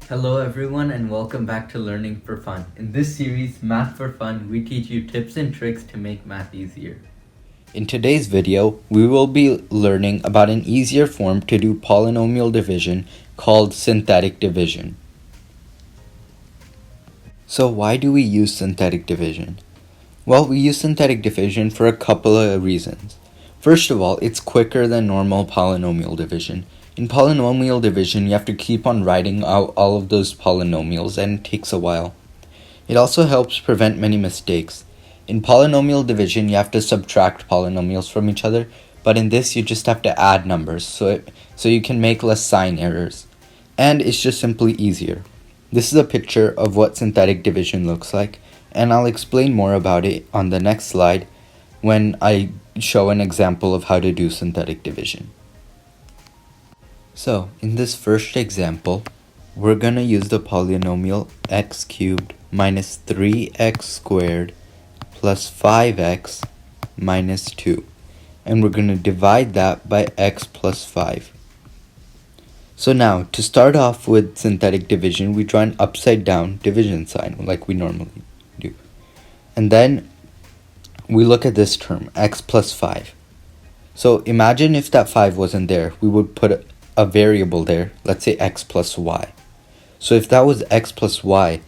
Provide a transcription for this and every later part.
Hello everyone and welcome back to Learning for Fun. In this series, Math for Fun, we teach you tips and tricks to make math easier. In today's video, we will be learning about an easier form to do polynomial division called synthetic division. So why do we use synthetic division? Well, we use synthetic division for a couple of reasons. First of all, it's quicker than normal polynomial division. In polynomial division, you have to keep on writing out all of those polynomials and it takes a while. It also helps prevent many mistakes. In polynomial division, you have to subtract polynomials from each other, but in this you just have to add numbers, so you can make less sign errors. And it's just simply easier. This is a picture of what synthetic division looks like, and I'll explain more about it on the next slide when I show an example of how to do synthetic division. So, in this first example, we're going to use the polynomial x cubed minus 3x squared plus 5x minus 2. And we're going to divide that by x plus 5. So now, to start off with synthetic division, we draw an upside down division sign like we normally do. And then we look at this term, x plus 5. So imagine if that 5 wasn't there, we would put a variable there, let's say x plus y. So if that was x plus y,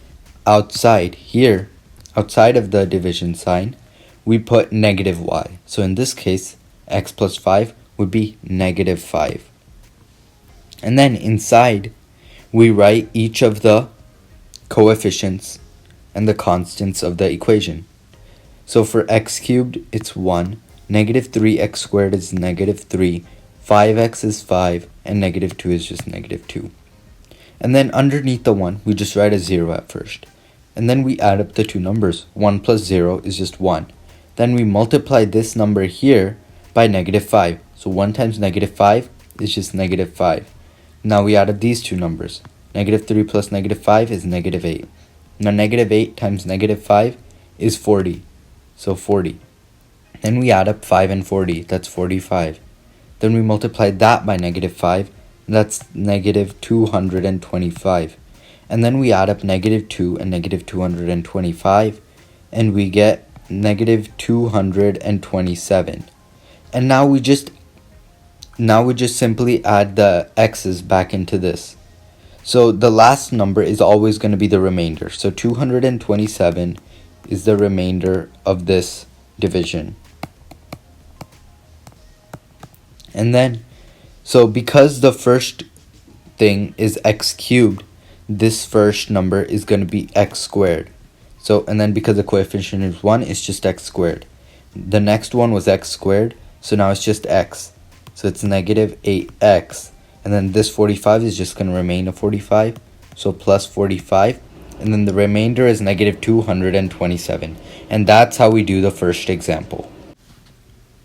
outside here, outside of the division sign, we put negative y. So in this case, x plus 5 would be negative 5. And then inside, we write each of the coefficients and the constants of the equation. So for x cubed, it's 1, negative 3x squared is negative 3, 5x is 5, and negative 2 is just negative 2. And then underneath the 1, we just write a 0 at first. And then we add up the two numbers. 1 plus 0 is just 1. Then we multiply this number here by negative 5. So 1 times negative 5 is just negative 5. Now we add up these two numbers. Negative 3 plus negative 5 is negative 8. Now negative 8 times negative 5 is 40. So 40. Then we add up 5 and 40. That's 45. Then we multiply that by negative 5. That's negative 225. And then we add up negative 2 and negative 225. And we get negative 227. And now we just simply add the x's back into this. So the last number is always going to be the remainder. So 227 is the remainder of this division. And then, so because the first thing is x cubed, this first number is going to be x squared. So, and then because the coefficient is 1, it's just x squared. The next one was x squared, so now it's just x. So it's negative 8x. And then this 45 is just going to remain a 45. So plus 45. And then the remainder is negative 227. And that's how we do the first example.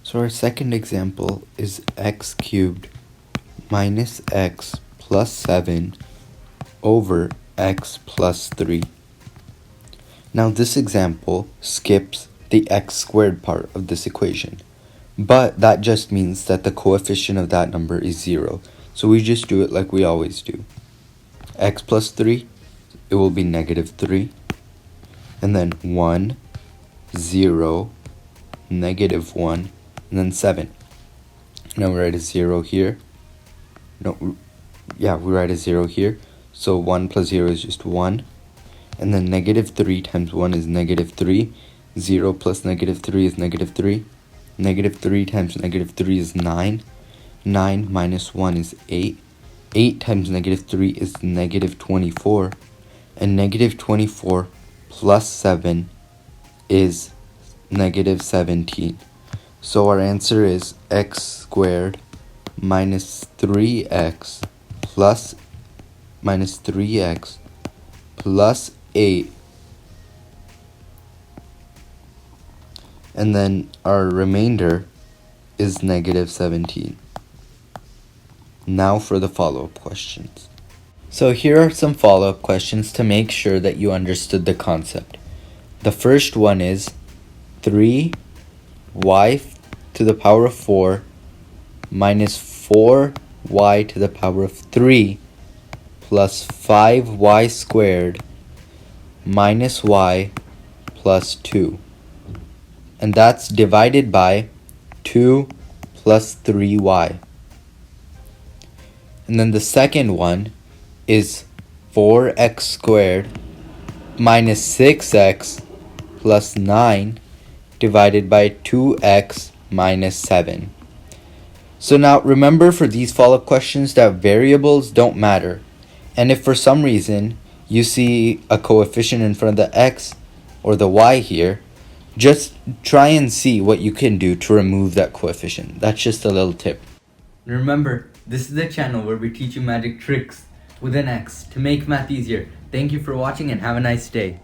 So our second example is x cubed minus x plus 7 over x plus 3. Now this example skips the x squared part of this equation. But that just means that the coefficient of that number is 0. So we just do it like we always do. X plus 3, it will be negative 3. And then 1, 0, negative 1, and then 7. Now we write a 0 here. We write a 0 here. So 1 plus 0 is just 1. And then negative 3 times 1 is negative 3. 0 plus negative 3 is negative 3. Negative 3 times negative 3 is 9. 9 minus 1 is 8. 8 times negative 3 is negative 24. And negative 24 plus 7 is negative 17. So our answer is x squared minus 3x plus 8. And then our remainder is negative 17. Now for the follow-up questions. So here are some follow-up questions to make sure that you understood the concept. The first one is 3y to the power of 4 minus 4y to the power of 3 plus 5y squared minus y plus 2. And that's divided by 2 plus 3y. And then the second one is 4x squared minus 6x plus 9 divided by 2x minus 7. So now remember, for these follow-up questions, that variables don't matter. And if for some reason you see a coefficient in front of the x or the y here, just try and see what you can do to remove that coefficient. That's just a little tip. Remember, this is the channel where we teach you magic tricks with an X to make math easier. Thank you for watching and have a nice day.